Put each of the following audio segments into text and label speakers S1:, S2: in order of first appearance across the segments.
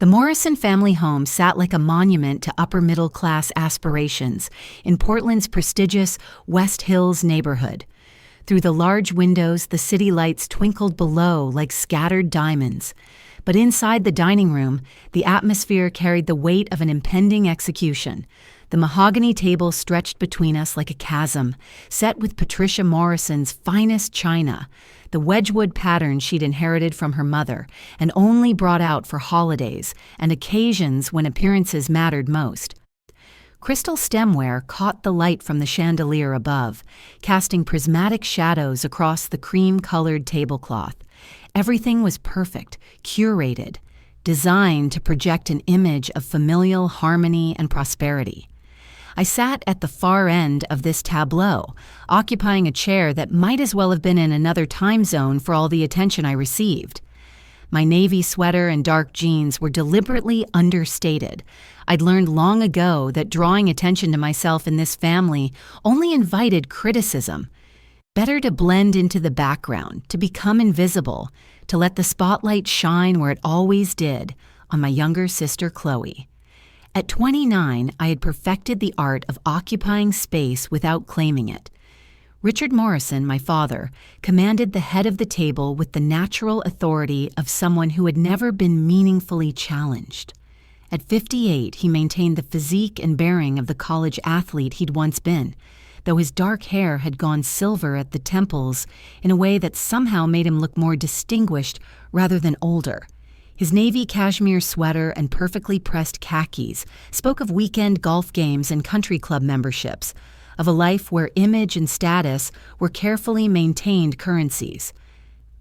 S1: The Morrison family home sat like a monument to upper-middle-class aspirations in Portland's prestigious West Hills neighborhood. Through the large windows, the city lights twinkled below like scattered diamonds. But inside the dining room, the atmosphere carried the weight of an impending execution. The mahogany table stretched between us like a chasm, set with Patricia Morrison's finest china, the Wedgwood pattern she'd inherited from her mother and only brought out for holidays and occasions when appearances mattered most. Crystal stemware caught the light from the chandelier above, casting prismatic shadows across the cream-colored tablecloth. Everything was perfect, curated, designed to project an image of familial harmony and prosperity. I sat at the far end of this tableau, occupying a chair that might as well have been in another time zone for all the attention I received. My navy sweater and dark jeans were deliberately understated. I'd learned long ago that drawing attention to myself in this family only invited criticism. Better to blend into the background, to become invisible, to let the spotlight shine where it always did, on my younger sister Chloe. At 29, I had perfected the art of occupying space without claiming it. Richard Morrison, my father, commanded the head of the table with the natural authority of someone who had never been meaningfully challenged. At 58, he maintained the physique and bearing of the college athlete he'd once been, though his dark hair had gone silver at the temples in a way that somehow made him look more distinguished rather than older. His navy cashmere sweater and perfectly pressed khakis spoke of weekend golf games and country club memberships, of a life where image and status were carefully maintained currencies.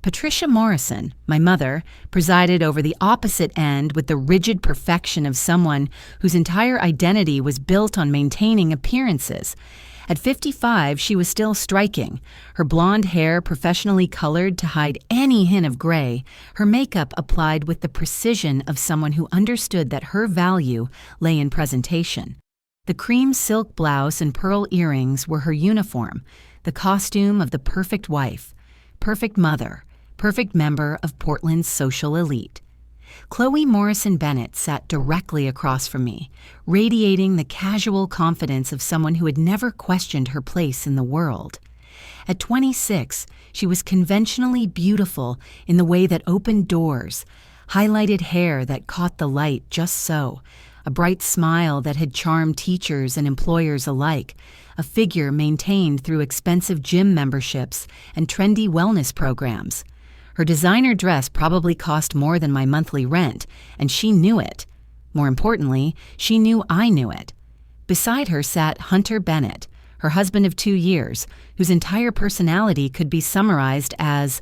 S1: Patricia Morrison, my mother, presided over the opposite end with the rigid perfection of someone whose entire identity was built on maintaining appearances. At 55, she was still striking, her blonde hair professionally colored to hide any hint of gray, her makeup applied with the precision of someone who understood that her value lay in presentation. The cream silk blouse and pearl earrings were her uniform, the costume of the perfect wife, perfect mother, perfect member of Portland's social elite. Chloe Morrison Bennett sat directly across from me, radiating the casual confidence of someone who had never questioned her place in the world. At 26, she was conventionally beautiful in the way that opened doors, highlighted hair that caught the light just so, a bright smile that had charmed teachers and employers alike, a figure maintained through expensive gym memberships and trendy wellness programs. Her designer dress probably cost more than my monthly rent, and she knew it. More importantly, she knew I knew it. Beside her sat Hunter Bennett, her husband of 2 years, whose entire personality could be summarized as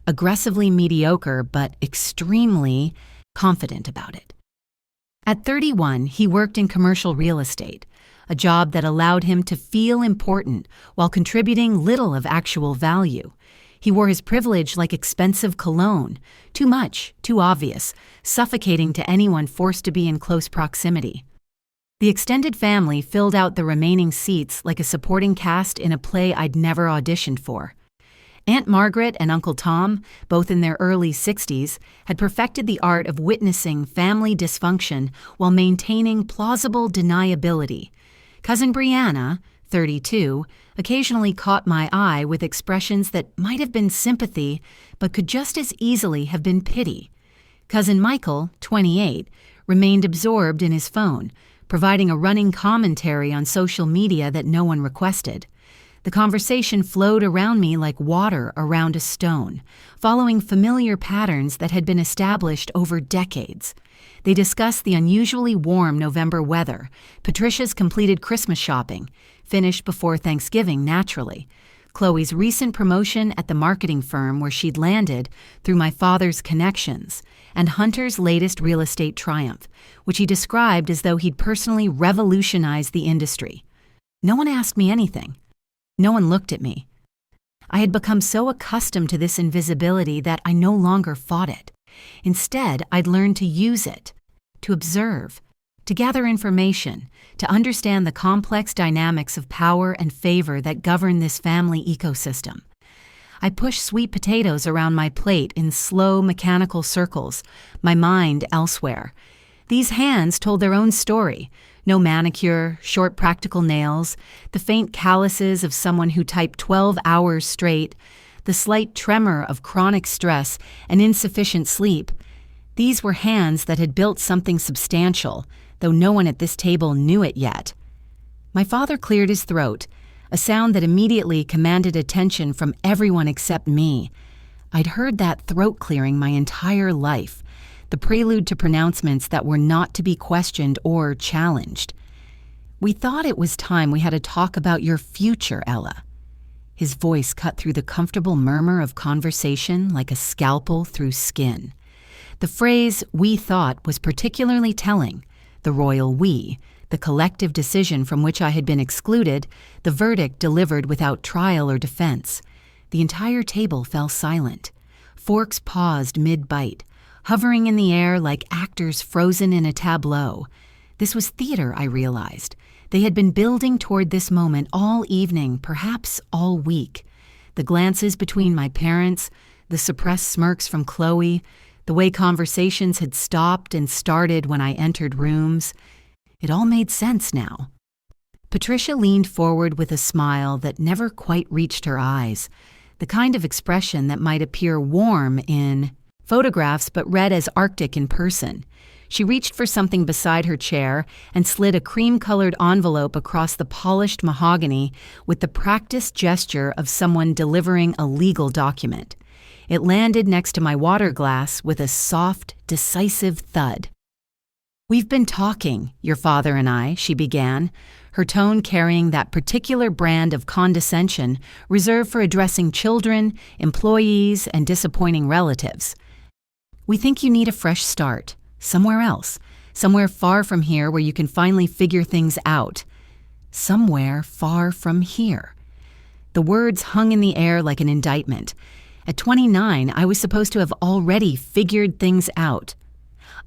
S1: aggressively mediocre but extremely confident about it. At 31, he worked in commercial real estate, a job that allowed him to feel important while contributing little of actual value. He wore his privilege like expensive cologne, too much, too obvious, suffocating to anyone forced to be in close proximity. The extended family filled out the remaining seats like a supporting cast in a play I'd never auditioned for. Aunt Margaret and Uncle Tom, both in their early 60s, had perfected the art of witnessing family dysfunction while maintaining plausible deniability. Cousin Brianna, 32, occasionally caught my eye with expressions that might have been sympathy but could just as easily have been pity. Cousin Michael, 28, remained absorbed in his phone, providing a running commentary on social media that no one requested. The conversation flowed around me like water around a stone, following familiar patterns that had been established over decades. They discussed the unusually warm November weather, Patricia's completed Christmas shopping, finished before Thanksgiving naturally, Chloe's recent promotion at the marketing firm where she'd landed through my father's connections, and Hunter's latest real estate triumph, which he described as though he'd personally revolutionized the industry. No one asked me anything. No one looked at me. I had become so accustomed to this invisibility that I no longer fought it. Instead, I'd learned to use it, to observe, to gather information, to understand the complex dynamics of power and favor that govern this family ecosystem. I pushed sweet potatoes around my plate in slow, mechanical circles, my mind elsewhere. These hands told their own story. No manicure, short practical nails, the faint calluses of someone who typed 12 hours straight, the slight tremor of chronic stress and insufficient sleep. These were hands that had built something substantial, though no one at this table knew it yet. My father cleared his throat, a sound that immediately commanded attention from everyone except me. I'd heard that throat clearing my entire life, the prelude to pronouncements that were not to be questioned or challenged. "We thought it was time we had a talk about your future, Ella." His voice cut through the comfortable murmur of conversation like a scalpel through skin. The phrase "we thought" was particularly telling. The royal we, the collective decision from which I had been excluded, the verdict delivered without trial or defense. The entire table fell silent. Forks paused mid-bite, hovering in the air like actors frozen in a tableau. This was theater, I realized. They had been building toward this moment all evening, perhaps all week. The glances between my parents, the suppressed smirks from Chloe, the way conversations had stopped and started when I entered rooms. It all made sense now. Patricia leaned forward with a smile that never quite reached her eyes, the kind of expression that might appear warm in photographs but read as Arctic in person. She reached for something beside her chair and slid a cream-colored envelope across the polished mahogany with the practiced gesture of someone delivering a legal document. It landed next to my water glass with a soft, decisive thud. "We've been talking, your father and I," she began, her tone carrying that particular brand of condescension reserved for addressing children, employees, and disappointing relatives. "We think you need a fresh start. Somewhere else. Somewhere far from here where you can finally figure things out. Somewhere far from here." The words hung in the air like an indictment. At 29, I was supposed to have already figured things out.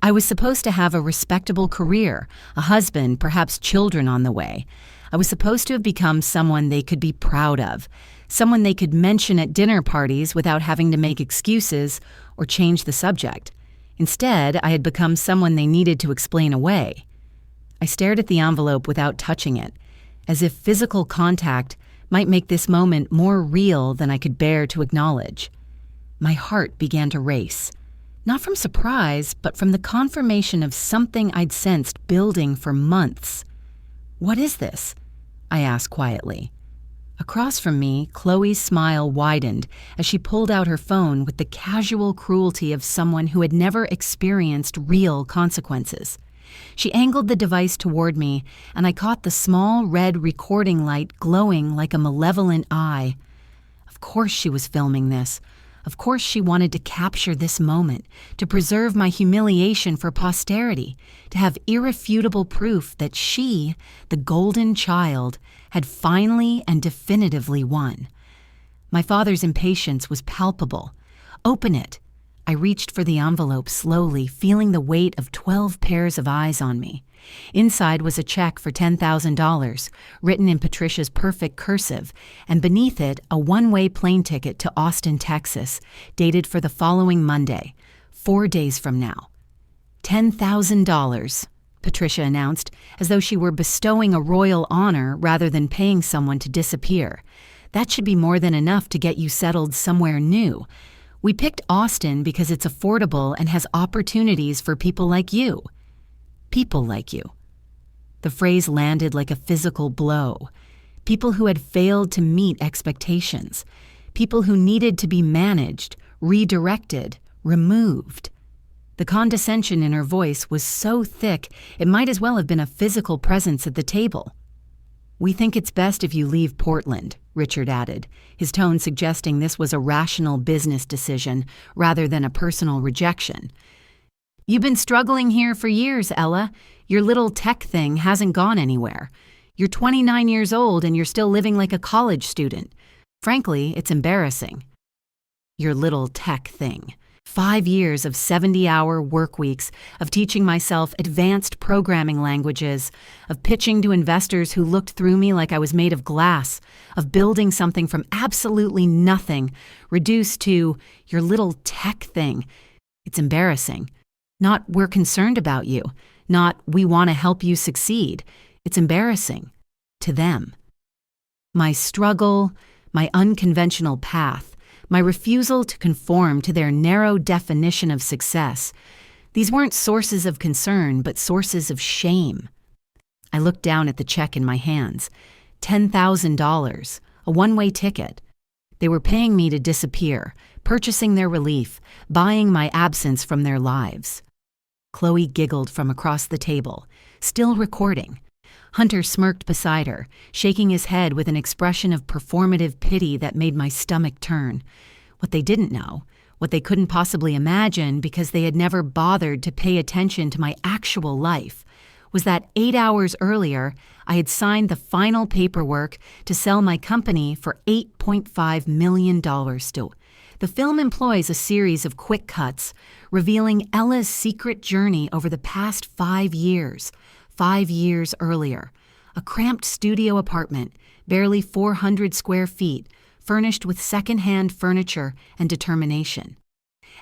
S1: I was supposed to have a respectable career, a husband, perhaps children on the way. I was supposed to have become someone they could be proud of, someone they could mention at dinner parties without having to make excuses or change the subject. Instead, I had become someone they needed to explain away. I stared at the envelope without touching it, as if physical contact might make this moment more real than I could bear to acknowledge. My heart began to race, not from surprise, but from the confirmation of something I'd sensed building for months. "What is this?" I asked quietly. Across from me, Chloe's smile widened as she pulled out her phone with the casual cruelty of someone who had never experienced real consequences. She angled the device toward me, and I caught the small red recording light glowing like a malevolent eye. Of course she was filming this. Of course she wanted to capture this moment, to preserve my humiliation for posterity, to have irrefutable proof that she, the golden child, had finally and definitively won. My father's impatience was palpable. "Open it." I reached for the envelope slowly, feeling the weight of 12 pairs of eyes on me. Inside was a check for $10,000, written in Patricia's perfect cursive, and beneath it a one-way plane ticket to Austin, Texas, dated for the following Monday, 4 days from now. $10,000, Patricia announced, as though she were bestowing a royal honor rather than paying someone to disappear. "That should be more than enough to get you settled somewhere new. We picked Austin because it's affordable and has opportunities for people like you." People like you. The phrase landed like a physical blow. People who had failed to meet expectations. People who needed to be managed, redirected, removed. The condescension in her voice was so thick it might as well have been a physical presence at the table. "We think it's best if you leave Portland," Richard added, his tone suggesting this was a rational business decision rather than a personal rejection. "You've been struggling here for years, Ella. Your little tech thing hasn't gone anywhere. You're 29 years old and you're still living like a college student. Frankly, it's embarrassing." Your little tech thing. 5 years of 70-hour work weeks, of teaching myself advanced programming languages, of pitching to investors who looked through me like I was made of glass, of building something from absolutely nothing, reduced to your little tech thing. It's embarrassing. Not "we're concerned about you," not "we want to help you succeed." It's embarrassing. To them. My struggle, my unconventional path, my refusal to conform to their narrow definition of success, these weren't sources of concern, but sources of shame. I looked down at the check in my hands. $10,000, a one-way ticket. They were paying me to disappear, purchasing their relief, buying my absence from their lives. Chloe giggled from across the table, still recording. Hunter smirked beside her, shaking his head with an expression of performative pity that made my stomach turn. What they didn't know, what they couldn't possibly imagine because they had never bothered to pay attention to my actual life, was that 8 hours earlier, I had signed the final paperwork to sell my company for $8.5 million. The film employs a series of quick cuts, revealing Ella's secret journey over the past 5 years. 5 years earlier, a cramped studio apartment, barely 400 square feet, furnished with second-hand furniture and determination.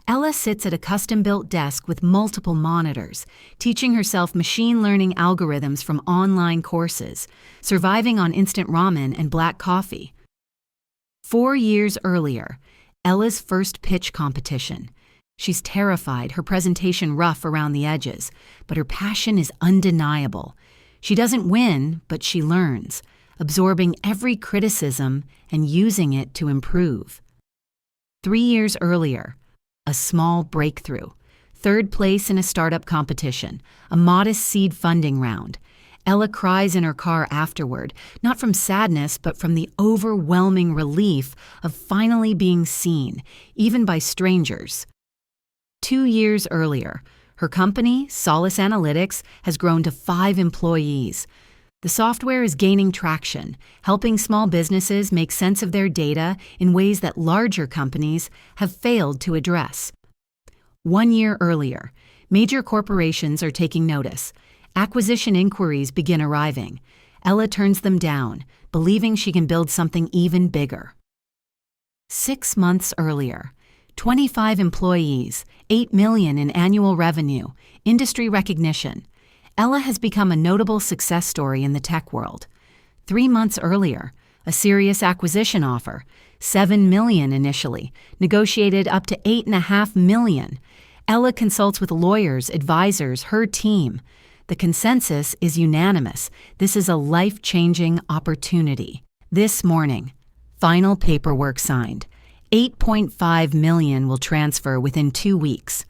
S1: Ella sits at a custom-built desk with multiple monitors, teaching herself machine learning algorithms from online courses, surviving on instant ramen and black coffee. 4 years earlier, Ella's first pitch competition. She's terrified, her presentation rough around the edges, but her passion is undeniable. She doesn't win, but she learns, absorbing every criticism and using it to improve. 3 years earlier, a small breakthrough. 3rd place in a startup competition, a modest seed funding round. Ella cries in her car afterward, not from sadness, but from the overwhelming relief of finally being seen, even by strangers. 2 years earlier, her company, Solace Analytics, has grown to 5 employees. The software is gaining traction, helping small businesses make sense of their data in ways that larger companies have failed to address. 1 year earlier, major corporations are taking notice. Acquisition inquiries begin arriving. Ella turns them down, believing she can build something even bigger. 6 months earlier, 25 employees, $8 million in annual revenue, industry recognition. Ella has become a notable success story in the tech world. 3 months earlier, a serious acquisition offer, $7 million initially, negotiated up to $8.5 million. Ella consults with lawyers, advisors, her team. The consensus is unanimous. This is a life-changing opportunity. This morning, final paperwork signed. $8.5 million will transfer within 2 weeks.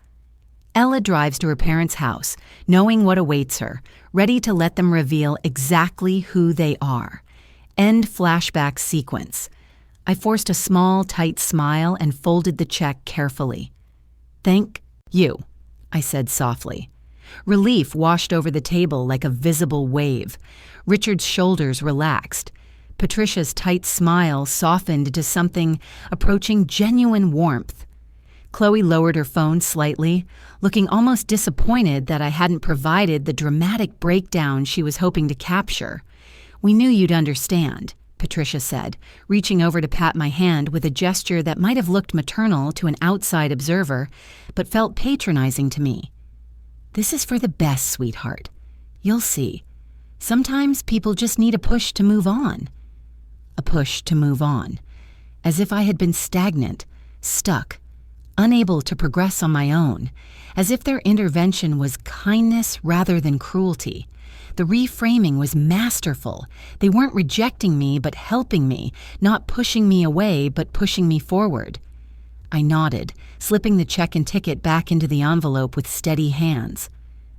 S1: Ella drives to her parents' house, knowing what awaits her, ready to let them reveal exactly who they are. End flashback sequence. I forced a small, tight smile and folded the check carefully. "Thank you," I said softly. Relief washed over the table like a visible wave. Richard's shoulders relaxed. Patricia's tight smile softened to something approaching genuine warmth. Chloe lowered her phone slightly, looking almost disappointed that I hadn't provided the dramatic breakdown she was hoping to capture. "We knew you'd understand," Patricia said, reaching over to pat my hand with a gesture that might have looked maternal to an outside observer, but felt patronizing to me. "This is for the best, sweetheart. You'll see. Sometimes people just need a push to move on." A push to move on. As if I had been stagnant, stuck, unable to progress on my own. As if their intervention was kindness rather than cruelty. The reframing was masterful. They weren't rejecting me, but helping me, not pushing me away, but pushing me forward. I nodded, slipping the check and ticket back into the envelope with steady hands.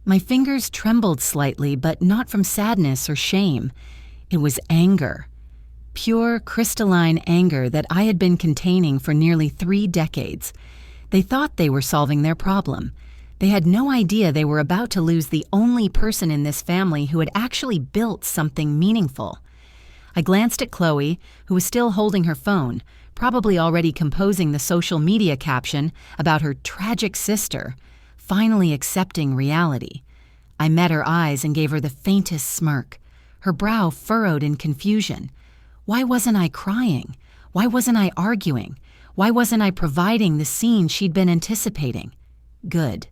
S1: My fingers trembled slightly, but not from sadness or shame. It was anger. Pure, crystalline anger that I had been containing for nearly 3 decades. They thought they were solving their problem. They had no idea they were about to lose the only person in this family who had actually built something meaningful. I glanced at Chloe, who was still holding her phone, probably already composing the social media caption about her tragic sister, finally accepting reality. I met her eyes and gave her the faintest smirk, her brow furrowed in confusion. Why wasn't I crying? Why wasn't I arguing? Why wasn't I providing the scene she'd been anticipating? Good.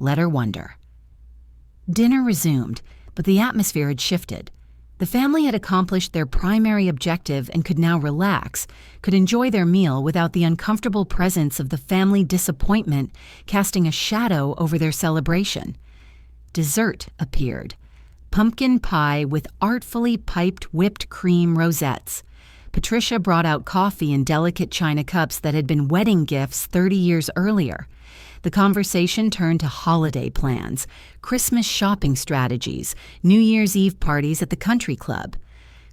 S1: Let her wonder. Dinner resumed, but the atmosphere had shifted. The family had accomplished their primary objective and could now relax, could enjoy their meal without the uncomfortable presence of the family disappointment casting a shadow over their celebration. Dessert appeared. Pumpkin pie with artfully piped whipped cream rosettes. Patricia brought out coffee in delicate china cups that had been wedding gifts 30 years earlier. The conversation turned to holiday plans, Christmas shopping strategies, New Year's Eve parties at the country club.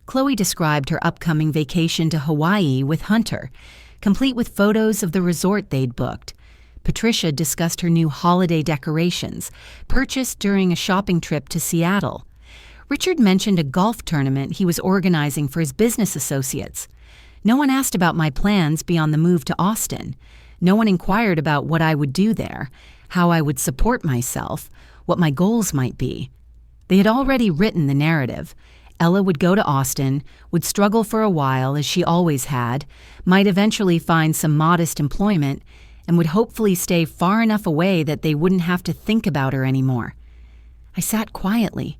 S1: Chloe described her upcoming vacation to Hawaii with Hunter, complete with photos of the resort they'd booked. Patricia discussed her new holiday decorations, purchased during a shopping trip to Seattle. Richard mentioned a golf tournament he was organizing for his business associates. No one asked about my plans beyond the move to Austin. No one inquired about what I would do there, how I would support myself, what my goals might be. They had already written the narrative. Ella would go to Austin, would struggle for a while as she always had, might eventually find some modest employment, and would hopefully stay far enough away that they wouldn't have to think about her anymore. I sat quietly,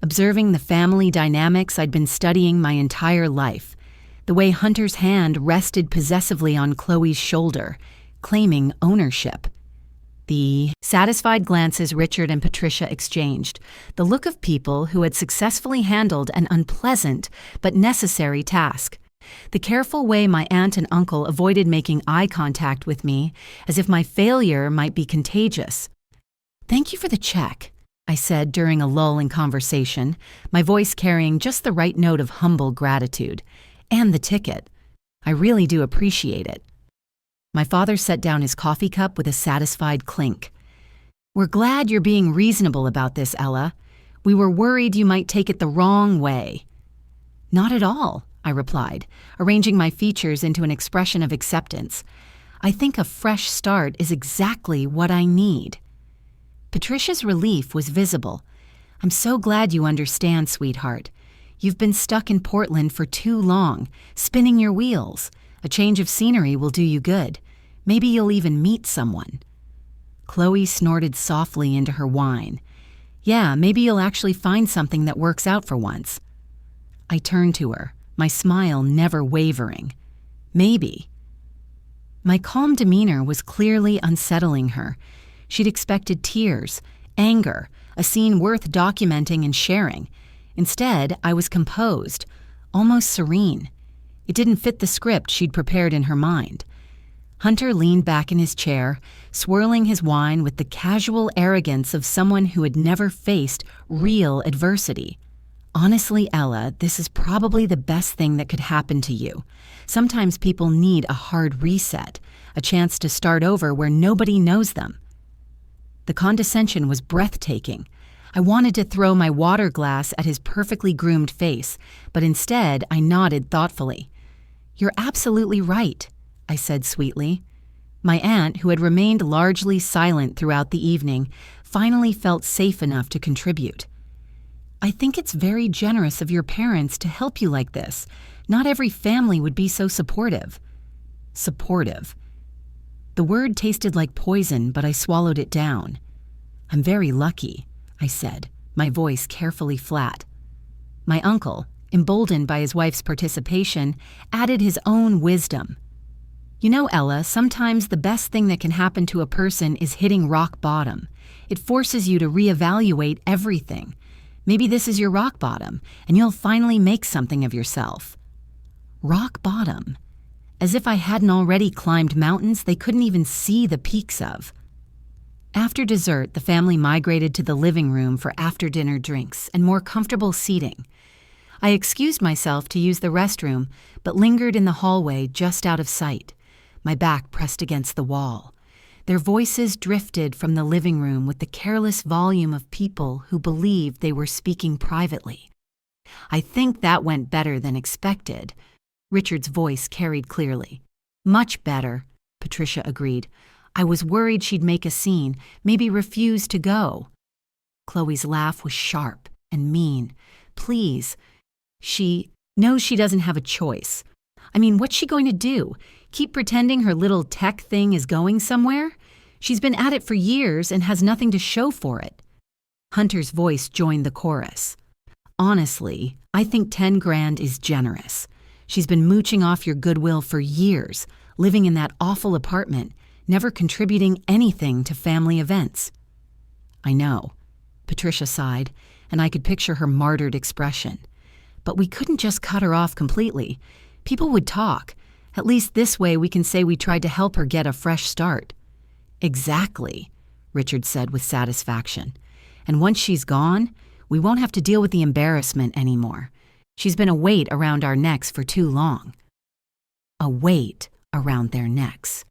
S1: observing the family dynamics I'd been studying my entire life, the way Hunter's hand rested possessively on Chloe's shoulder, claiming ownership. The satisfied glances Richard and Patricia exchanged, the look of people who had successfully handled an unpleasant but necessary task. The careful way my aunt and uncle avoided making eye contact with me, as if my failure might be contagious. "Thank you for the check," I said during a lull in conversation, my voice carrying just the right note of humble gratitude. "And the ticket. I really do appreciate it." My father set down his coffee cup with a satisfied clink. "We're glad you're being reasonable about this, Ella. We were worried you might take it the wrong way." "Not at all," I replied, arranging my features into an expression of acceptance. "I think a fresh start is exactly what I need." Patricia's relief was visible. "I'm so glad you understand, sweetheart. You've been stuck in Portland for too long, spinning your wheels. A change of scenery will do you good. Maybe you'll even meet someone." Chloe snorted softly into her wine. "Yeah, maybe you'll actually find something that works out for once." I turned to her, my smile never wavering. "Maybe." My calm demeanor was clearly unsettling her. She'd expected tears, anger, a scene worth documenting and sharing. Instead, I was composed, almost serene. It didn't fit the script she'd prepared in her mind. Hunter leaned back in his chair, swirling his wine with the casual arrogance of someone who had never faced real adversity. "Honestly, Ella, this is probably the best thing that could happen to you. Sometimes people need a hard reset, a chance to start over where nobody knows them." The condescension was breathtaking. I wanted to throw my water glass at his perfectly groomed face, but instead I nodded thoughtfully. "You're absolutely right," I said sweetly. My aunt, who had remained largely silent throughout the evening, finally felt safe enough to contribute. "I think it's very generous of your parents to help you like this. Not every family would be so supportive." Supportive. The word tasted like poison, but I swallowed it down. "I'm very lucky," I said, my voice carefully flat. My uncle, emboldened by his wife's participation, added his own wisdom. "You know, Ella, sometimes the best thing that can happen to a person is hitting rock bottom. It forces you to reevaluate everything. Maybe this is your rock bottom, and you'll finally make something of yourself." Rock bottom. As if I hadn't already climbed mountains they couldn't even see the peaks of. After dessert, the family migrated to the living room for after-dinner drinks and more comfortable seating. I excused myself to use the restroom, but lingered in the hallway just out of sight, my back pressed against the wall. Their voices drifted from the living room with the careless volume of people who believed they were speaking privately. "I think that went better than expected." Richard's voice carried clearly. "Much better," Patricia agreed. "I was worried she'd make a scene, maybe refuse to go." Chloe's laugh was sharp and mean. "Please. She knows she doesn't have a choice. I mean, what's she going to do? Keep pretending her little tech thing is going somewhere? She's been at it for years and has nothing to show for it. Hunter's voice joined the chorus. Honestly, I think 10 grand is generous. She's been mooching off your goodwill for years, living in that awful apartment, never contributing anything to family events. I know, Patricia sighed, and I could picture her martyred expression. But we couldn't just cut her off completely. People would talk. At least this way we can say we tried to help her get a fresh start. Exactly, Richard said with satisfaction. And once she's gone, we won't have to deal with the embarrassment anymore. She's been a weight around our necks for too long. A weight around their necks.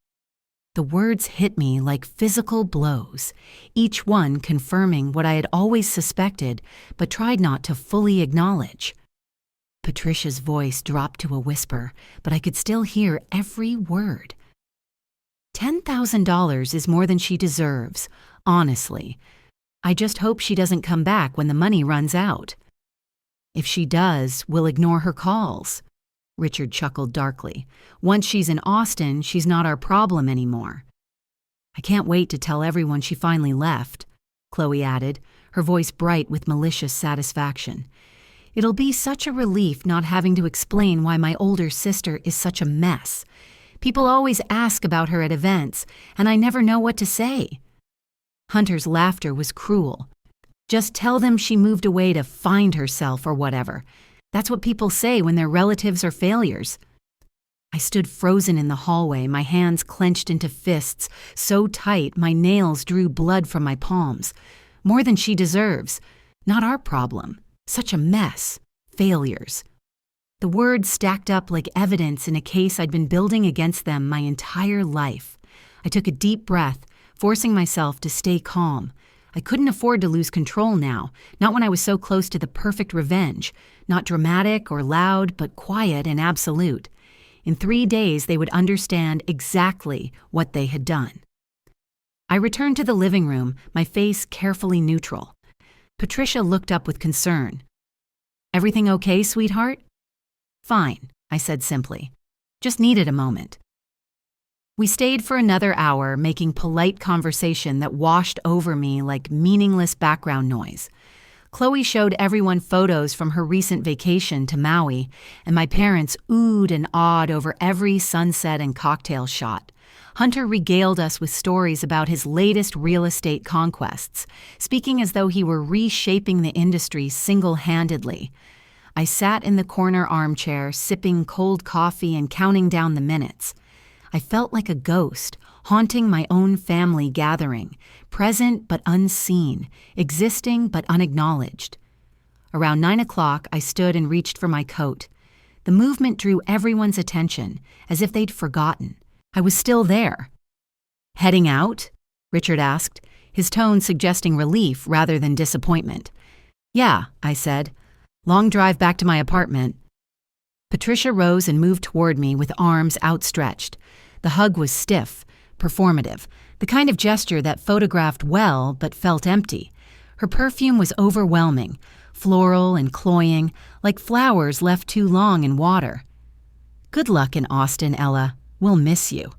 S1: The words hit me like physical blows, each one confirming what I had always suspected but tried not to fully acknowledge. Patricia's voice dropped to a whisper, but I could still hear every word. $10,000 is more than she deserves, honestly. I just hope she doesn't come back when the money runs out. If she does, we'll ignore her calls. Richard chuckled darkly. Once she's in Austin, she's not our problem anymore. I can't wait to tell everyone she finally left, Chloe added, her voice bright with malicious satisfaction. It'll be such a relief not having to explain why my older sister is such a mess. People always ask about her at events, and I never know what to say. Hunter's laughter was cruel. Just tell them she moved away to find herself or whatever. That's what people say when their relatives are failures. I stood frozen in the hallway, my hands clenched into fists, so tight my nails drew blood from my palms. More than she deserves. Not our problem. Such a mess. Failures. The words stacked up like evidence in a case I'd been building against them my entire life. I took a deep breath, forcing myself to stay calm. I couldn't afford to lose control now, not when I was so close to the perfect revenge, not dramatic or loud, but quiet and absolute. In 3 days, they would understand exactly what they had done. I returned to the living room, my face carefully neutral. Patricia looked up with concern. Everything okay, sweetheart? Fine, I said simply. Just needed a moment. We stayed for another hour, making polite conversation that washed over me like meaningless background noise. Chloe showed everyone photos from her recent vacation to Maui, and my parents oohed and awed over every sunset and cocktail shot. Hunter regaled us with stories about his latest real estate conquests, speaking as though he were reshaping the industry single-handedly. I sat in the corner armchair, sipping cold coffee and counting down the minutes. I felt like a ghost, haunting my own family gathering, present but unseen, existing but unacknowledged. Around 9 o'clock, I stood and reached for my coat. The movement drew everyone's attention, as if they'd forgotten. I was still there. Heading out? Richard asked, his tone suggesting relief rather than disappointment. Yeah, I said. Long drive back to my apartment. Patricia rose and moved toward me with arms outstretched. The hug was stiff, performative, the kind of gesture that photographed well but felt empty. Her perfume was overwhelming, floral and cloying, like flowers left too long in water. Good luck in Austin, Ella. We'll miss you.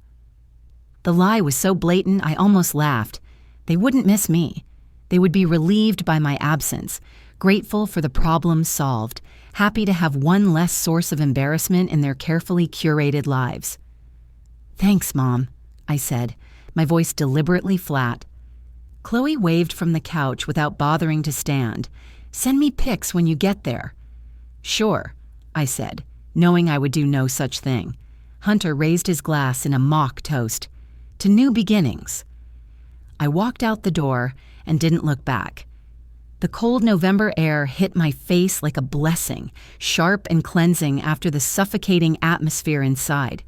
S1: The lie was so blatant I almost laughed. They wouldn't miss me. They would be relieved by my absence, grateful for the problem solved, happy to have one less source of embarrassment in their carefully curated lives. Thanks, Mom, I said, my voice deliberately flat. Chloe waved from the couch without bothering to stand. Send me pics when you get there. Sure, I said, knowing I would do no such thing. Hunter raised his glass in a mock toast. To new beginnings. I walked out the door and didn't look back. The cold November air hit my face like a blessing, sharp and cleansing after the suffocating atmosphere inside.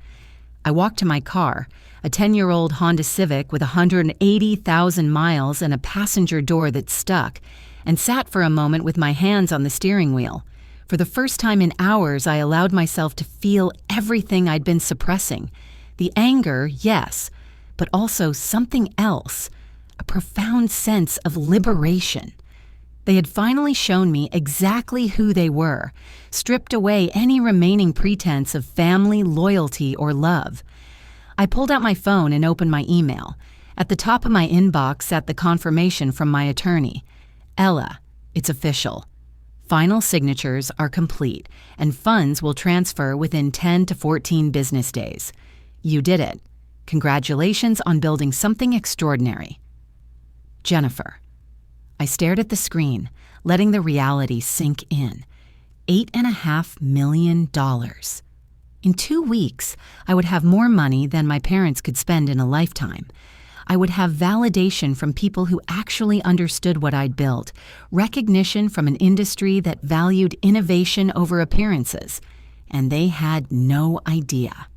S1: I walked to my car, a 10-year-old Honda Civic with 180,000 miles and a passenger door that stuck, and sat for a moment with my hands on the steering wheel. For the first time in hours, I allowed myself to feel everything I'd been suppressing. The anger, yes, but also something else, a profound sense of liberation. They had finally shown me exactly who they were, stripped away any remaining pretense of family, loyalty, or love. I pulled out my phone and opened my email, At the top of my inbox sat the confirmation from my attorney. Ella, it's official. Final signatures are complete, and funds will transfer within 10 to 14 business days. You did it. Congratulations on building something extraordinary. Jennifer. I stared at the screen, letting the reality sink in. $8.5 million. In 2 weeks, I would have more money than my parents could spend in a lifetime. I would have validation from people who actually understood what I'd built, recognition from an industry that valued innovation over appearances, and they had no idea.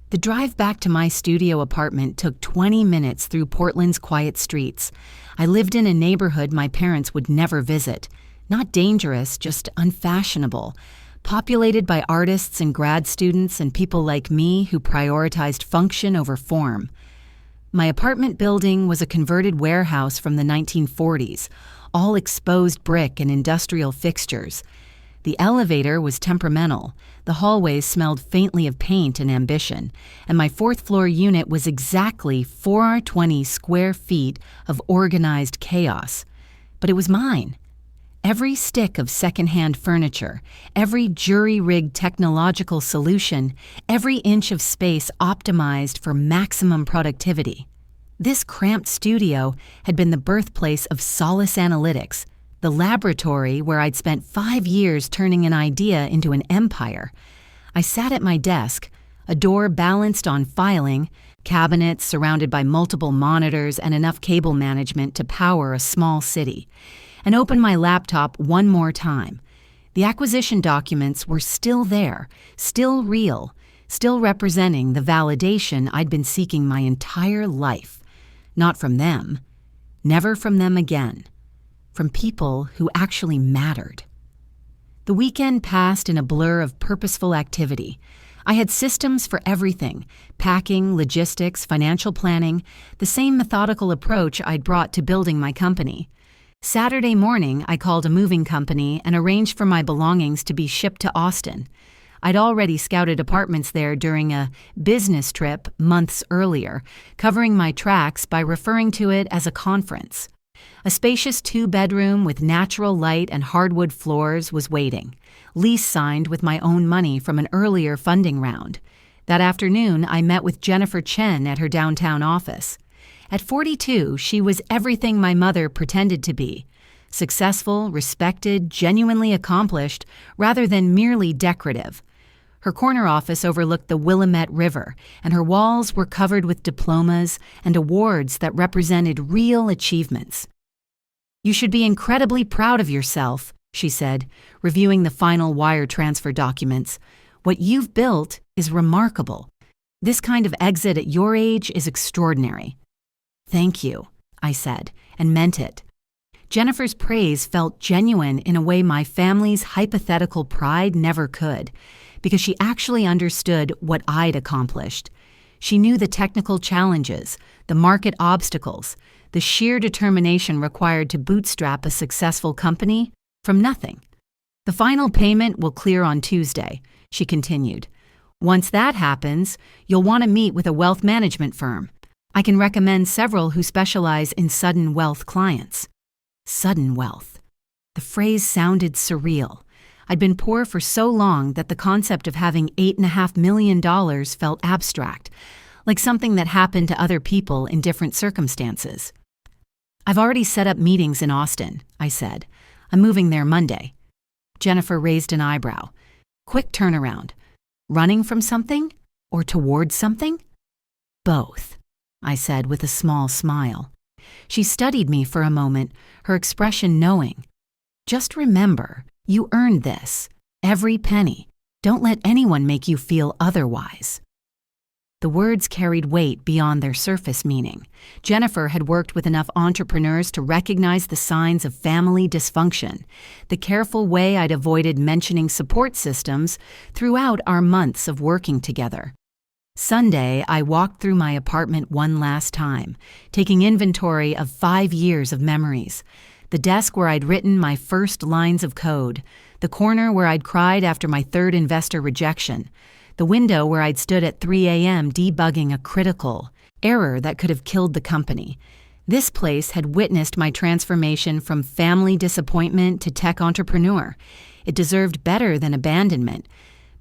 S1: The drive back to my studio apartment took 20 minutes through Portland's quiet streets. I lived in a neighborhood my parents would never visit. Not dangerous, just unfashionable. Populated by artists and grad students and people like me who prioritized function over form. My apartment building was a converted warehouse from the 1940s, all exposed brick and industrial fixtures. The elevator was temperamental, the hallways smelled faintly of paint and ambition, and my fourth-floor unit was exactly 420 square feet of organized chaos. But it was mine. Every stick of secondhand furniture, every jury-rigged technological solution, every inch of space optimized for maximum productivity. This cramped studio had been the birthplace of Solace Analytics, the laboratory where I'd spent 5 years turning an idea into an empire. I sat at my desk, a door balanced on filing, cabinets surrounded by multiple monitors and enough cable management to power a small city, and opened my laptop one more time. The acquisition documents were still there, still real, still representing the validation I'd been seeking my entire life. Not from them, never from them again. From people who actually mattered. The weekend passed in a blur of purposeful activity. I had systems for everything, packing, logistics, financial planning, the same methodical approach I'd brought to building my company. Saturday morning, I called a moving company and arranged for my belongings to be shipped to Austin. I'd already scouted apartments there during a business trip months earlier, covering my tracks by referring to it as a conference. A spacious 2-bedroom with natural light and hardwood floors was waiting, lease signed with my own money from an earlier funding round. That afternoon, I met with Jennifer Chen at her downtown office. At 42, she was everything my mother pretended to be. Successful, respected, genuinely accomplished, rather than merely decorative. Her corner office overlooked the Willamette River, and her walls were covered with diplomas and awards that represented real achievements. "You should be incredibly proud of yourself," she said, reviewing the final wire transfer documents. "What you've built is remarkable. This kind of exit at your age is extraordinary." "Thank you," I said, and meant it. Jennifer's praise felt genuine in a way my family's hypothetical pride never could, because she actually understood what I'd accomplished. She knew the technical challenges, the market obstacles, the sheer determination required to bootstrap a successful company from nothing. "The final payment will clear on Tuesday," she continued. "Once that happens, you'll want to meet with a wealth management firm. I can recommend several who specialize in sudden wealth clients." Sudden wealth. The phrase sounded surreal. I'd been poor for so long that the concept of having $8.5 million felt abstract, like something that happened to other people in different circumstances. "I've already set up meetings in Austin," I said. "I'm moving there Monday." Jennifer raised an eyebrow. Quick turnaround. Running from something? Or towards something? "Both," I said with a small smile. She studied me for a moment, her expression knowing. "Just remember, you earned this. Every penny. Don't let anyone make you feel otherwise." The words carried weight beyond their surface meaning. Jennifer had worked with enough entrepreneurs to recognize the signs of family dysfunction, the careful way I'd avoided mentioning support systems throughout our months of working together. Sunday, I walked through my apartment one last time, taking inventory of 5 years of memories. The desk where I'd written my first lines of code, the corner where I'd cried after my third investor rejection, the window where I'd stood at 3 a.m. debugging a critical, error that could have killed the company. This place had witnessed my transformation from family disappointment to tech entrepreneur. It deserved better than abandonment,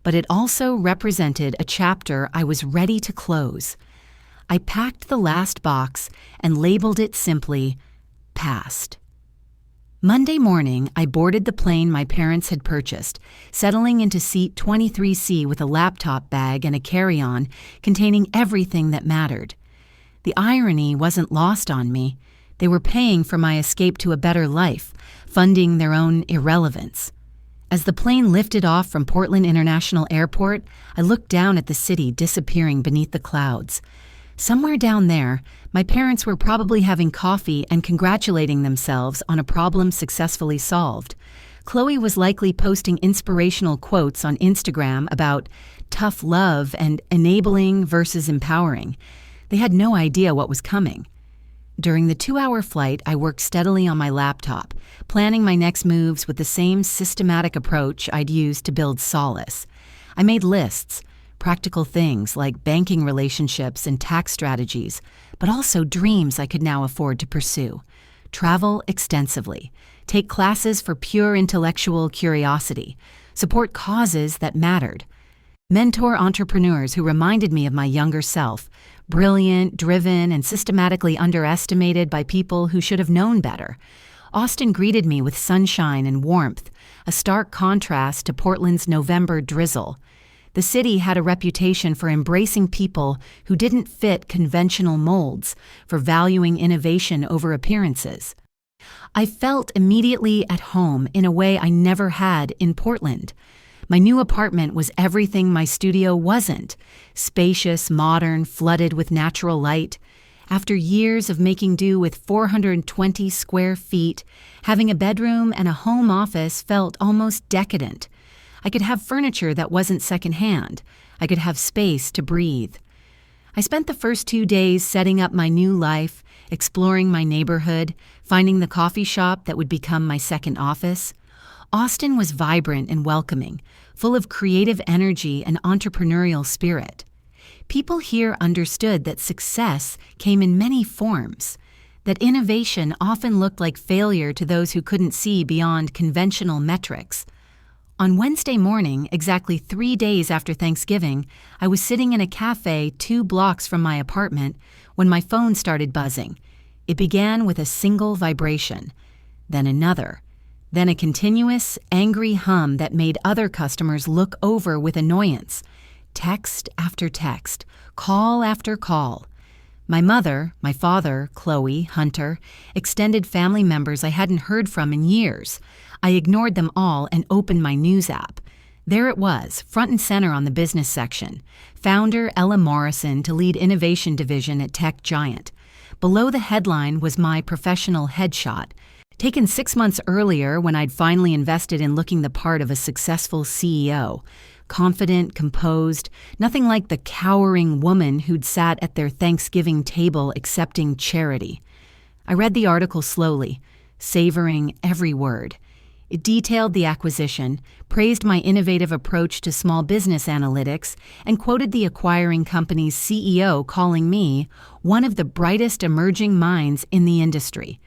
S1: but it also represented a chapter I was ready to close. I packed the last box and labeled it simply, Past. Monday morning, I boarded the plane my parents had purchased, settling into seat 23C with a laptop bag and a carry-on containing everything that mattered. The irony wasn't lost on me. They were paying for my escape to a better life, funding their own irrelevance. As the plane lifted off from Portland International Airport, I looked down at the city disappearing beneath the clouds. Somewhere down there, my parents were probably having coffee and congratulating themselves on a problem successfully solved. Chloe was likely posting inspirational quotes on Instagram about tough love and enabling versus empowering. They had no idea what was coming. During the 2-hour flight, I worked steadily on my laptop, planning my next moves with the same systematic approach I'd used to build solace. I made lists, practical things like banking relationships and tax strategies, but also dreams I could now afford to pursue. Travel extensively, take classes for pure intellectual curiosity, support causes that mattered, mentor entrepreneurs who reminded me of my younger self, brilliant, driven, and systematically underestimated by people who should have known better. Austin greeted me with sunshine and warmth, a stark contrast to Portland's November drizzle. The city had a reputation for embracing people who didn't fit conventional molds, for valuing innovation over appearances. I felt immediately at home in a way I never had in Portland. My new apartment was everything my studio wasn't: spacious, modern, flooded with natural light. After years of making do with 420 square feet, having a bedroom and a home office felt almost decadent. I could have furniture that wasn't secondhand. I could have space to breathe. I spent the first 2 days setting up my new life, exploring my neighborhood, finding the coffee shop that would become my second office. Austin was vibrant and welcoming, full of creative energy and entrepreneurial spirit. People here understood that success came in many forms, that innovation often looked like failure to those who couldn't see beyond conventional metrics. On Wednesday morning, exactly 3 days after Thanksgiving, I was sitting in a cafe 2 blocks from my apartment when my phone started buzzing. It began with a single vibration, then another, then a continuous, angry hum that made other customers look over with annoyance. Text after text, call after call. My mother, my father, Chloe, Hunter, extended family members I hadn't heard from in years. I ignored them all and opened my news app. There it was, front and center on the business section. Founder Ella Morrison to lead innovation division at tech giant. Below the headline was my professional headshot, taken 6 months earlier when I'd finally invested in looking the part of a successful CEO. Confident, composed, nothing like the cowering woman who'd sat at their Thanksgiving table accepting charity. I read the article slowly, savoring every word. It detailed the acquisition, praised my innovative approach to small business analytics, and quoted the acquiring company's CEO calling me one of the brightest emerging minds in the industry.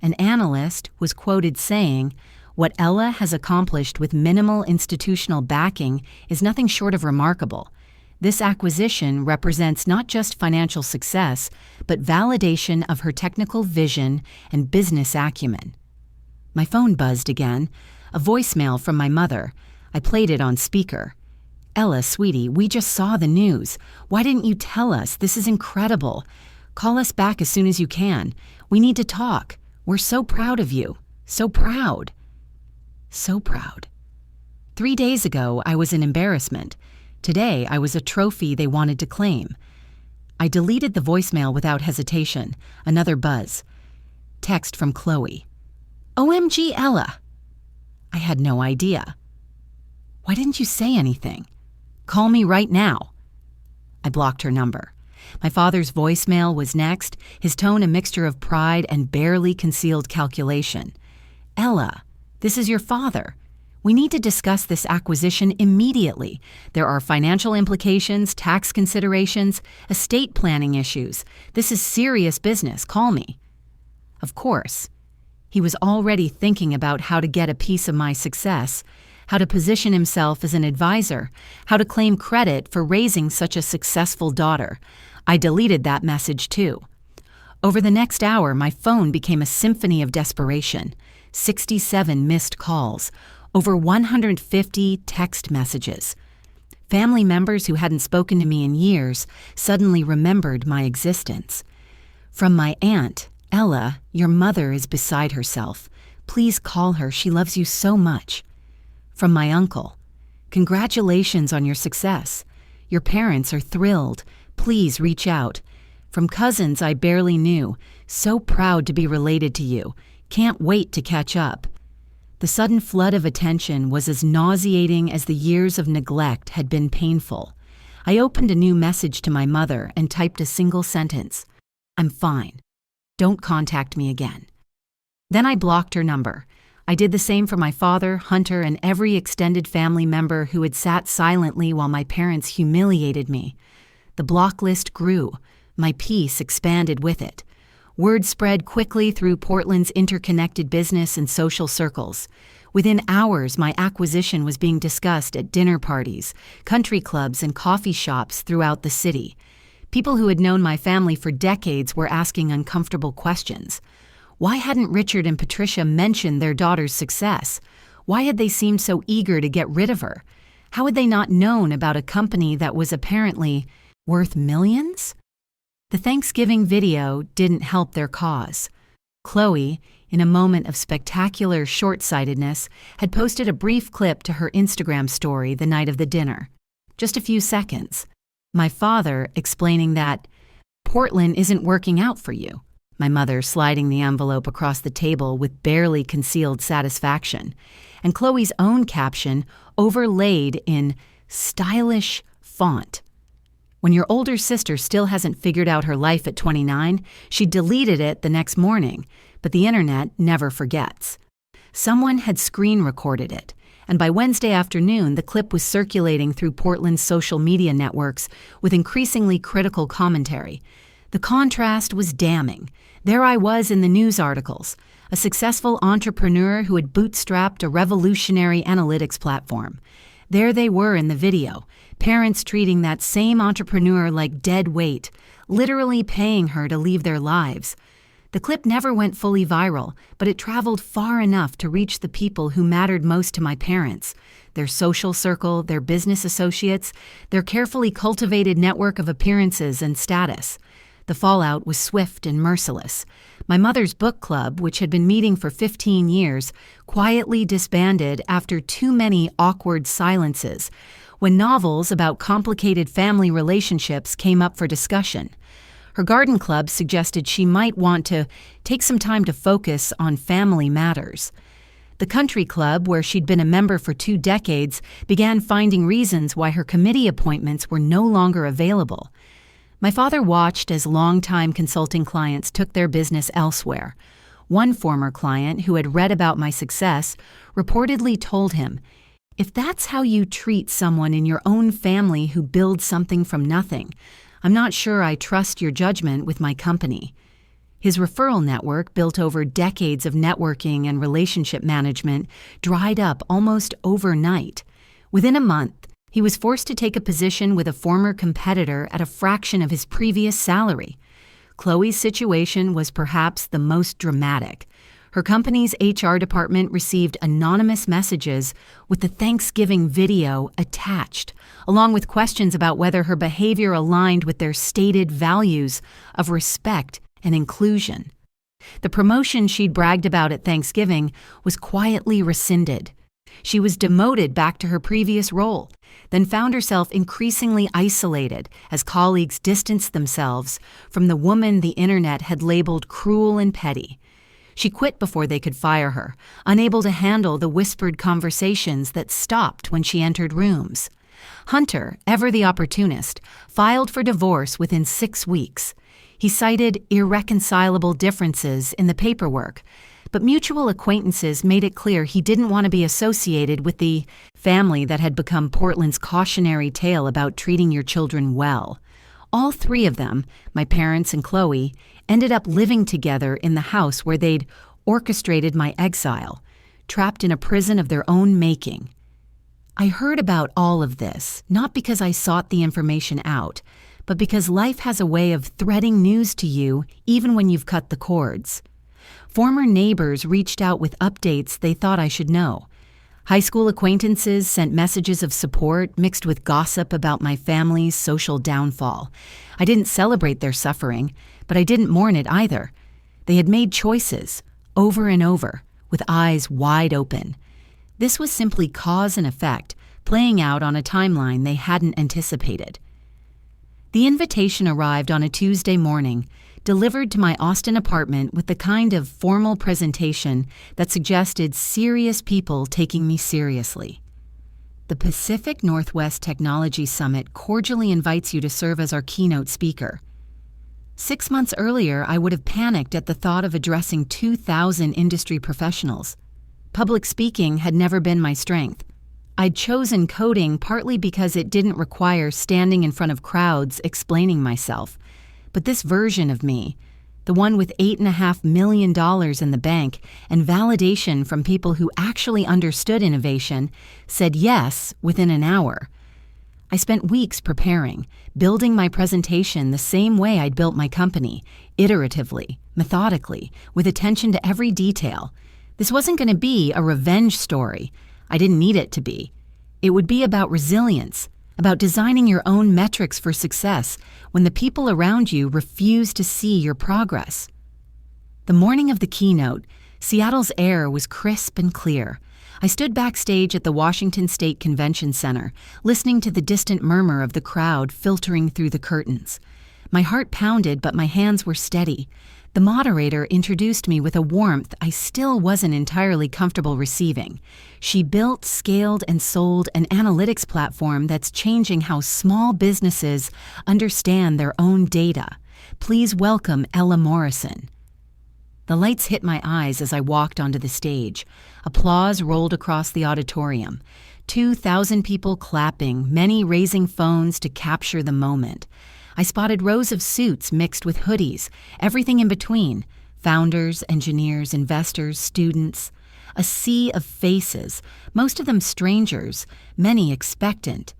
S1: An analyst was quoted saying, "What Ella has accomplished with minimal institutional backing is nothing short of remarkable. This acquisition represents not just financial success, but validation of her technical vision and business acumen." My phone buzzed again, a voicemail from my mother. I played it on speaker. "Ella, sweetie, we just saw the news. Why didn't you tell us? This is incredible. Call us back as soon as you can. We need to talk. We're so proud of you. So proud." So proud. 3 days ago, I was an embarrassment. Today, I was a trophy they wanted to claim. I deleted the voicemail without hesitation. Another buzz. Text from Chloe. "OMG, Ella." I had no idea. "Why didn't you say anything? Call me right now." I blocked her number. My father's voicemail was next, his tone a mixture of pride and barely concealed calculation. "Ella, this is your father. We need to discuss this acquisition immediately. There are financial implications, tax considerations, estate planning issues. This is serious business. Call me." Of course, he was already thinking about how to get a piece of my success, how to position himself as an advisor, how to claim credit for raising such a successful daughter. I deleted that message too. Over the next hour, my phone became a symphony of desperation. 67 missed calls, over 150 text messages. Family members who hadn't spoken to me in years suddenly remembered my existence. From my aunt, "Ella, your mother is beside herself. Please call her, she loves you so much." From my uncle, "Congratulations on your success. Your parents are thrilled. Please reach out." From cousins I barely knew, "So proud to be related to you. Can't wait to catch up." The sudden flood of attention was as nauseating as the years of neglect had been painful. I opened a new message to my mother and typed a single sentence: "I'm fine. Don't contact me again." Then I blocked her number. I did the same for my father, Hunter, and every extended family member who had sat silently while my parents humiliated me. The block list grew. My peace expanded with it. Word spread quickly through Portland's interconnected business and social circles. Within hours, my acquisition was being discussed at dinner parties, country clubs, and coffee shops throughout the city. People who had known my family for decades were asking uncomfortable questions. Why hadn't Richard and Patricia mentioned their daughter's success? Why had they seemed so eager to get rid of her? How had they not known about a company that was apparently worth millions? The Thanksgiving video didn't help their cause. Chloe, in a moment of spectacular short-sightedness, had posted a brief clip to her Instagram story the night of the dinner. Just a few seconds. My father explaining that, "Portland isn't working out for you." My mother sliding the envelope across the table with barely concealed satisfaction. And Chloe's own caption overlaid in stylish font. When your older sister still hasn't figured out her life at 29, she deleted it the next morning, but the internet never forgets. Someone had screen recorded it, and by Wednesday afternoon, the clip was circulating through Portland's social media networks with increasingly critical commentary. The contrast was damning. There I was in the news articles, a successful entrepreneur who had bootstrapped a revolutionary analytics platform. There they were in the video, parents treating that same entrepreneur like dead weight, literally paying her to leave their lives. The clip never went fully viral, but it traveled far enough to reach the people who mattered most to my parents, their social circle, their business associates, their carefully cultivated network of appearances and status. The fallout was swift and merciless. My mother's book club, which had been meeting for 15 years, quietly disbanded after too many awkward silences, when novels about complicated family relationships came up for discussion. Her garden club suggested she might want to take some time to focus on family matters. The country club, where she'd been a member for 2 decades, began finding reasons why her committee appointments were no longer available. My father watched as longtime consulting clients took their business elsewhere. One former client who had read about my success reportedly told him, "If that's how you treat someone in your own family who builds something from nothing, I'm not sure I trust your judgment with my company." His referral network, built over decades of networking and relationship management, dried up almost overnight. Within a month, he was forced to take a position with a former competitor at a fraction of his previous salary. Chloe's situation was perhaps the most dramatic. Her company's HR department received anonymous messages with the Thanksgiving video attached, along with questions about whether her behavior aligned with their stated values of respect and inclusion. The promotion she'd bragged about at Thanksgiving was quietly rescinded. She was demoted back to her previous role, then found herself increasingly isolated as colleagues distanced themselves from the woman the internet had labeled cruel and petty. She quit before they could fire her, unable to handle the whispered conversations that stopped when she entered rooms. Hunter, ever the opportunist, filed for divorce within 6 weeks. He cited irreconcilable differences in the paperwork. but mutual acquaintances made it clear he didn't want to be associated with the family that had become Portland's cautionary tale about treating your children well. All three of them, my parents and Chloe, ended up living together in the house where they'd orchestrated my exile, trapped in a prison of their own making. I heard about all of this, not because I sought the information out, but because life has a way of threading news to you even when you've cut the cords. Former neighbors reached out with updates they thought I should know. High school acquaintances sent messages of support mixed with gossip about my family's social downfall. I didn't celebrate their suffering, but I didn't mourn it either. They had made choices, over and over, with eyes wide open. This was simply cause and effect, playing out on a timeline they hadn't anticipated. The invitation arrived on a Tuesday morning, delivered to my Austin apartment with the kind of formal presentation that suggested serious people taking me seriously. The Pacific Northwest Technology Summit cordially invites you to serve as our keynote speaker. 6 months earlier, I would have panicked at the thought of addressing 2,000 industry professionals. Public speaking had never been my strength. I'd chosen coding partly because it didn't require standing in front of crowds explaining myself. But this version of me, the one with $8.5 million in the bank and validation from people who actually understood innovation, said yes within an hour. I spent weeks preparing, building my presentation the same way I'd built my company, iteratively, methodically, with attention to every detail. This wasn't going to be a revenge story. I didn't need it to be. It would be about resilience, about designing your own metrics for success when the people around you refuse to see your progress. The morning of the keynote, Seattle's air was crisp and clear. I stood backstage at the Washington State Convention Center, listening to the distant murmur of the crowd filtering through the curtains. My heart pounded, but my hands were steady. The moderator introduced me with a warmth I still wasn't entirely comfortable receiving. She built, scaled, and sold an analytics platform that's changing how small businesses understand their own data. Please welcome Ella Morrison. The lights hit my eyes as I walked onto the stage. Applause rolled across the auditorium. 2,000 people clapping, many raising phones to capture the moment. I spotted rows of suits mixed with hoodies, everything in between, founders, engineers, investors, students. A sea of faces, most of them strangers, many expectant.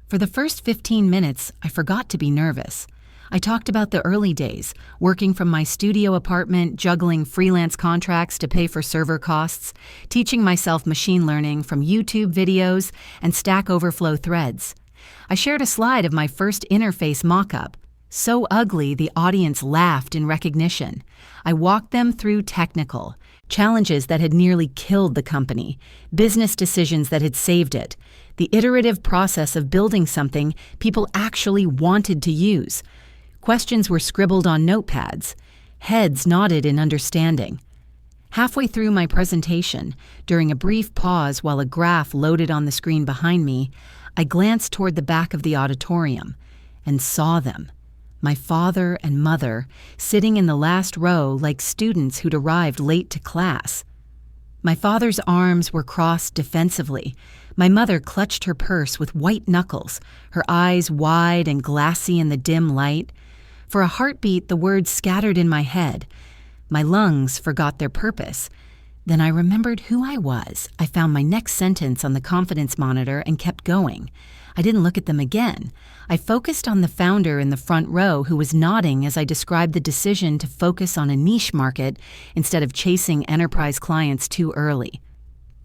S1: For the first 15 minutes, I forgot to be nervous. I talked about the early days, working from my studio apartment, juggling freelance contracts to pay for server costs, teaching myself machine learning from YouTube videos and Stack Overflow threads. I shared a slide of my first interface mock-up. So ugly, the audience laughed in recognition. I walked them through technical challenges that had nearly killed the company, business decisions that had saved it, the iterative process of building something people actually wanted to use. Questions were scribbled on notepads. Heads nodded in understanding. Halfway through my presentation, during a brief pause while a graph loaded on the screen behind me, I glanced toward the back of the auditorium and saw them, my father and mother, sitting in the last row like students who'd arrived late to class. My father's arms were crossed defensively. My mother clutched her purse with white knuckles, her eyes wide and glassy in the dim light. For a heartbeat, the words scattered in my head. My lungs forgot their purpose. Then I remembered who I was. I found my next sentence on the confidence monitor and kept going. I didn't look at them again. I focused on the founder in the front row who was nodding as I described the decision to focus on a niche market instead of chasing enterprise clients too early.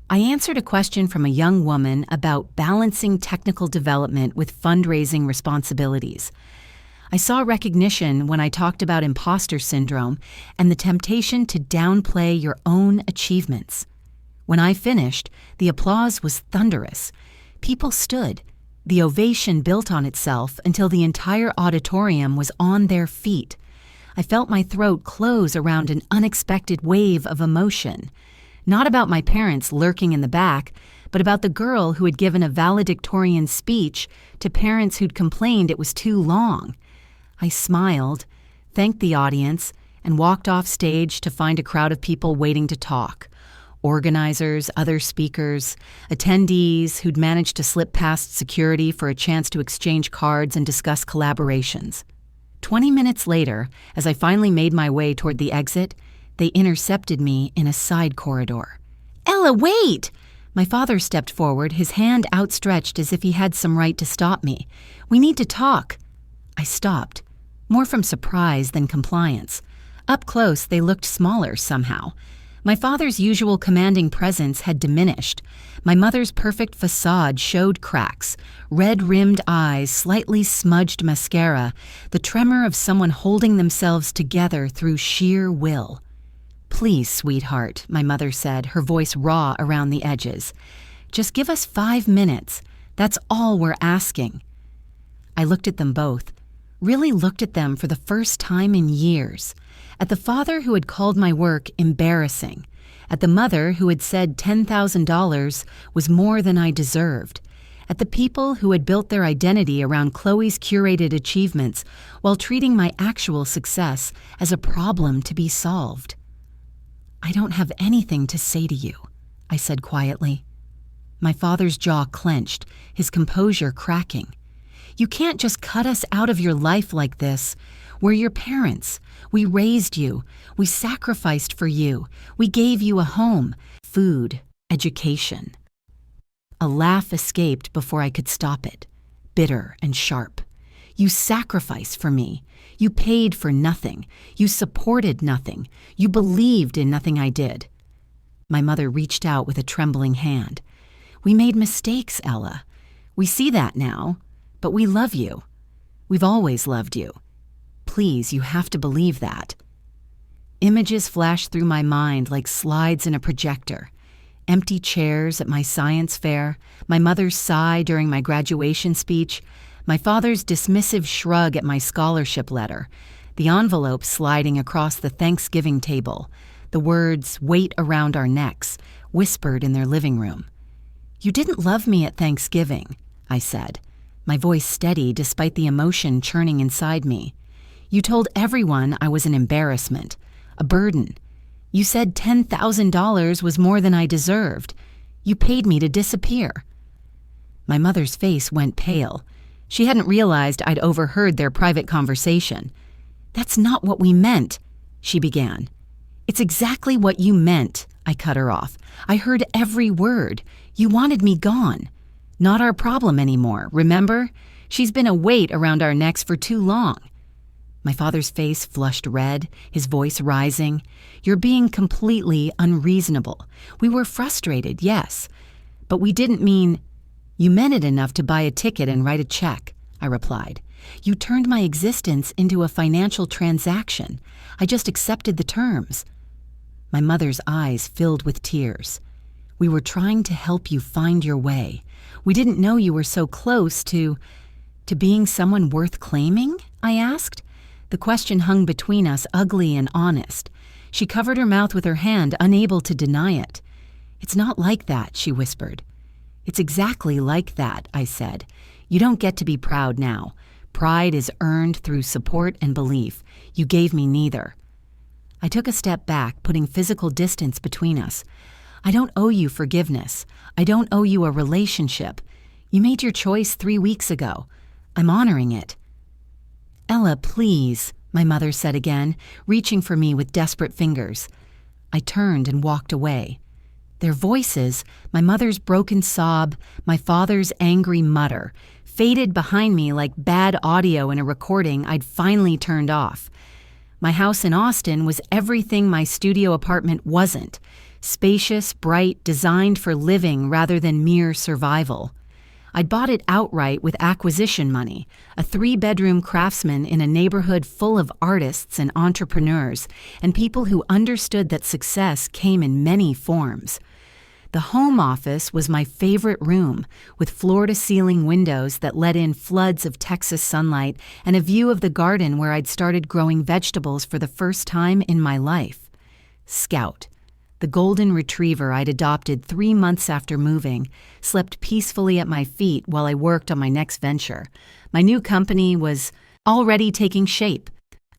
S1: I answered a question from a young woman about balancing technical development with fundraising responsibilities. I saw recognition when I talked about imposter syndrome and the temptation to downplay your own achievements. When I finished, the applause was thunderous. People stood. The ovation built on itself until the entire auditorium was on their feet. I felt my throat close around an unexpected wave of emotion. Not about my parents lurking in the back, but about the girl who had given a valedictorian speech to parents who'd complained it was too long. I smiled, thanked the audience, and walked off stage to find a crowd of people waiting to talk. Organizers, other speakers, attendees who'd managed to slip past security for a chance to exchange cards and discuss collaborations. 20 minutes later, as I finally made my way toward the exit, they intercepted me in a side corridor. "Ella, wait!" My father stepped forward, his hand outstretched as if he had some right to stop me. "We need to talk." I stopped, more from surprise than compliance. Up close, they looked smaller somehow. My father's usual commanding presence had diminished. My mother's perfect facade showed cracks, red-rimmed eyes, slightly smudged mascara, the tremor of someone holding themselves together through sheer will. "Please, sweetheart," my mother said, her voice raw around the edges. "Just give us 5 minutes. That's all we're asking." I looked at them both, really looked at them for the first time in years. At the father who had called my work embarrassing, at the mother who had said $10,000 was more than I deserved, at the people who had built their identity around Chloe's curated achievements while treating my actual success as a problem to be solved. "I don't have anything to say to you," I said quietly. My father's jaw clenched, his composure cracking. "You can't just cut us out of your life like this. We're your parents. We raised you. We sacrificed for you. We gave you a home, food, education." A laugh escaped before I could stop it, bitter and sharp. "You sacrificed for me. You paid for nothing. You supported nothing. You believed in nothing I did." My mother reached out with a trembling hand. "We made mistakes, Ella. We see that now, but we love you. We've always loved you. Please, you have to believe that." Images flashed through my mind like slides in a projector. Empty chairs at my science fair, my mother's sigh during my graduation speech, my father's dismissive shrug at my scholarship letter, the envelope sliding across the Thanksgiving table, the words "wait around our necks," whispered in their living room. "You didn't love me at Thanksgiving," I said, my voice steady despite the emotion churning inside me. "You told everyone I was an embarrassment, a burden. You said $10,000 was more than I deserved. You paid me to disappear." My mother's face went pale. She hadn't realized I'd overheard their private conversation. "That's not what we meant," she began. "It's exactly what you meant," I cut her off. "I heard every word. You wanted me gone. Not our problem anymore, remember? She's been a weight around our necks for too long." My father's face flushed red, his voice rising. "You're being completely unreasonable. We were frustrated, yes, but we didn't mean—" "You meant it enough to buy a ticket and write a check," I replied. "You turned my existence into a financial transaction. I just accepted the terms." My mother's eyes filled with tears. "We were trying to help you find your way. We didn't know you were so close to being someone worth claiming?" I asked. The question hung between us, ugly and honest. She covered her mouth with her hand, unable to deny it. "It's not like that," she whispered. "It's exactly like that," I said. "You don't get to be proud now. Pride is earned through support and belief. You gave me neither." I took a step back, putting physical distance between us. "I don't owe you forgiveness. I don't owe you a relationship. You made your choice 3 weeks ago. I'm honoring it." "Ella, please," my mother said again, reaching for me with desperate fingers. I turned and walked away. Their voices, my mother's broken sob, my father's angry mutter, faded behind me like bad audio in a recording I'd finally turned off. My house in Austin was everything my studio apartment wasn't. Spacious, bright, designed for living rather than mere survival. I'd bought it outright with acquisition money, a 3-bedroom craftsman in a neighborhood full of artists and entrepreneurs, and people who understood that success came in many forms. The home office was my favorite room, with floor-to-ceiling windows that let in floods of Texas sunlight and a view of the garden where I'd started growing vegetables for the first time in my life. Scout, the golden retriever I'd adopted 3 months after moving, slept peacefully at my feet while I worked on my next venture. My new company was already taking shape.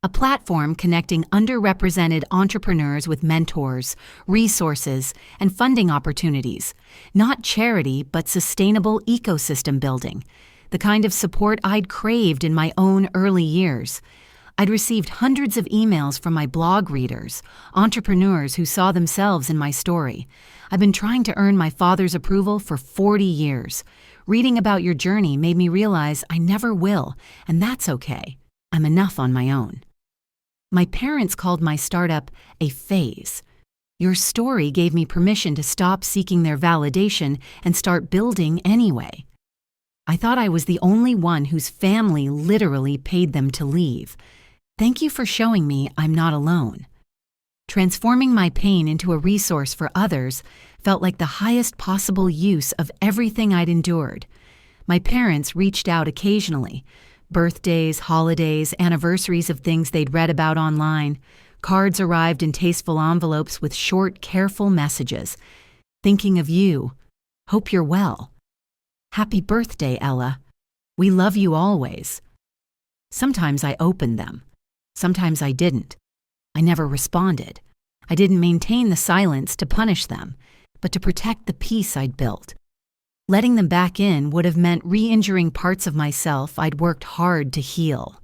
S1: a platform connecting underrepresented entrepreneurs with mentors, resources, and funding opportunities. Not charity, but sustainable ecosystem building, the kind of support I'd craved in my own early years. I'd received hundreds of emails from my blog readers, entrepreneurs who saw themselves in my story. I've been trying to earn my father's approval for 40 years. Reading about your journey made me realize I never will, and that's okay. I'm enough on my own. My parents called my startup a phase. Your story gave me permission to stop seeking their validation and start building anyway. I thought I was the only one whose family literally paid them to leave. Thank you for showing me I'm not alone. Transforming my pain into a resource for others felt like the highest possible use of everything I'd endured. My parents reached out occasionally. Birthdays, holidays, anniversaries of things they'd read about online. Cards arrived in tasteful envelopes with short, careful messages. Thinking of you. Hope you're well. Happy birthday, Ella. We love you always. Sometimes I opened them. Sometimes I didn't. I never responded. I didn't maintain the silence to punish them, but to protect the peace I'd built. Letting them back in would have meant re-injuring parts of myself I'd worked hard to heal.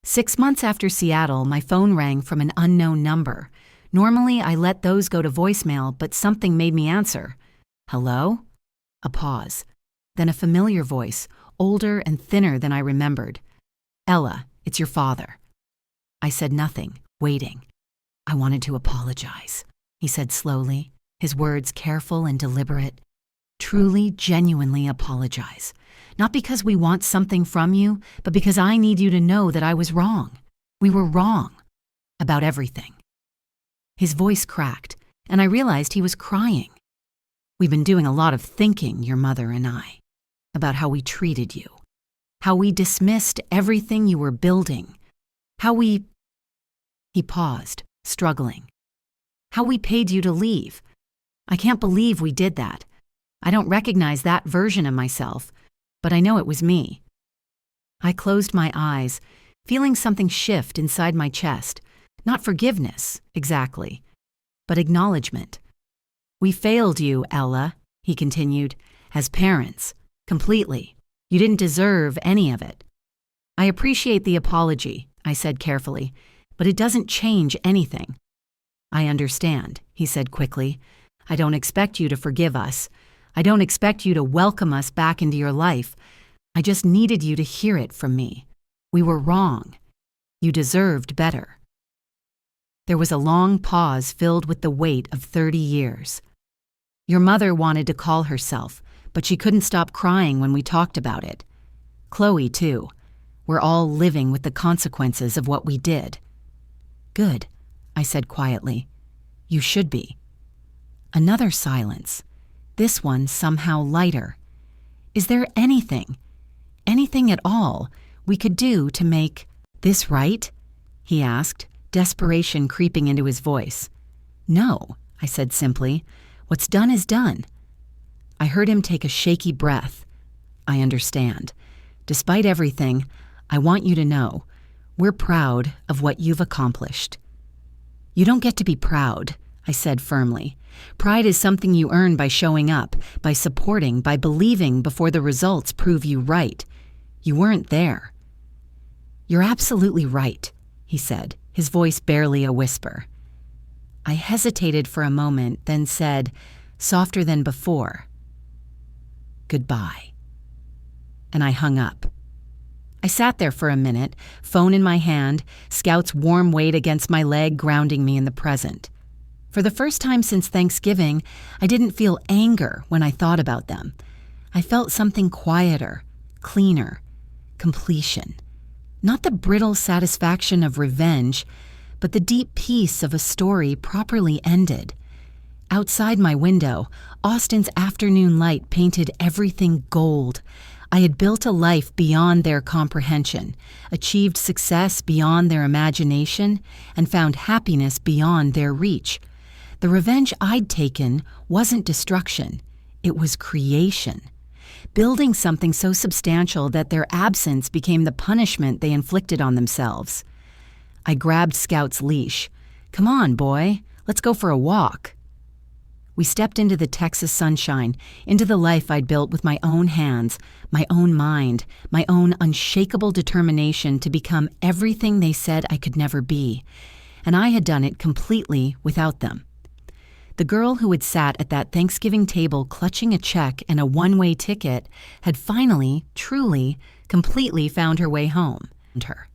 S1: 6 months after Seattle, my phone rang from an unknown number. Normally, I let those go to voicemail, but something made me answer. Hello? A pause. Then a familiar voice, older and thinner than I remembered. Ella, it's your father. I said nothing, waiting. I wanted to apologize, he said slowly, his words careful and deliberate. Truly, genuinely apologize. Not because we want something from you, but because I need you to know that I was wrong. We were wrong. About everything. His voice cracked, and I realized he was crying. We've been doing a lot of thinking, your mother and I, about how we treated you. How we dismissed everything you were building. How we... He paused, struggling. How we paid you to leave. I can't believe we did that. I don't recognize that version of myself, but I know it was me. I closed my eyes, feeling something shift inside my chest. Not forgiveness, exactly, but acknowledgement. We failed you, Ella, he continued, as parents, completely. You didn't deserve any of it. I appreciate the apology, I said carefully, but it doesn't change anything. I understand, he said quickly. I don't expect you to forgive us. I don't expect you to welcome us back into your life. I just needed you to hear it from me. We were wrong. You deserved better. There was a long pause filled with the weight of 30 years. Your mother wanted to call herself, but she couldn't stop crying when we talked about it. Chloe, too. We're all living with the consequences of what we did. Good, I said quietly. You should be. Another silence. This one somehow lighter. Is there anything at all, we could do to make this right? He asked, desperation creeping into his voice. No, I said simply. What's done is done. I heard him take a shaky breath. I understand. Despite everything, I want you to know, we're proud of what you've accomplished. You don't get to be proud, I said firmly. Pride is something you earn by showing up, by supporting, by believing before the results prove you right. You weren't there. You're absolutely right, he said, his voice barely a whisper. I hesitated for a moment, then said, softer than before, goodbye. And I hung up. I sat there for a minute, phone in my hand, Scout's warm weight against my leg grounding me in the present. For the first time since Thanksgiving, I didn't feel anger when I thought about them. I felt something quieter, cleaner, completion. Not the brittle satisfaction of revenge, but the deep peace of a story properly ended. Outside my window, Austin's afternoon light painted everything gold. I had built a life beyond their comprehension, achieved success beyond their imagination, and found happiness beyond their reach. The revenge I'd taken wasn't destruction, it was creation. Building something so substantial that their absence became the punishment they inflicted on themselves. I grabbed Scout's leash. "Come on, boy, let's go for a walk." We stepped into the Texas sunshine, into the life I'd built with my own hands, my own mind, my own unshakable determination to become everything they said I could never be. And I had done it completely without them. The girl who had sat at that Thanksgiving table clutching a check and a one-way ticket had finally, truly, completely found her way home. And her.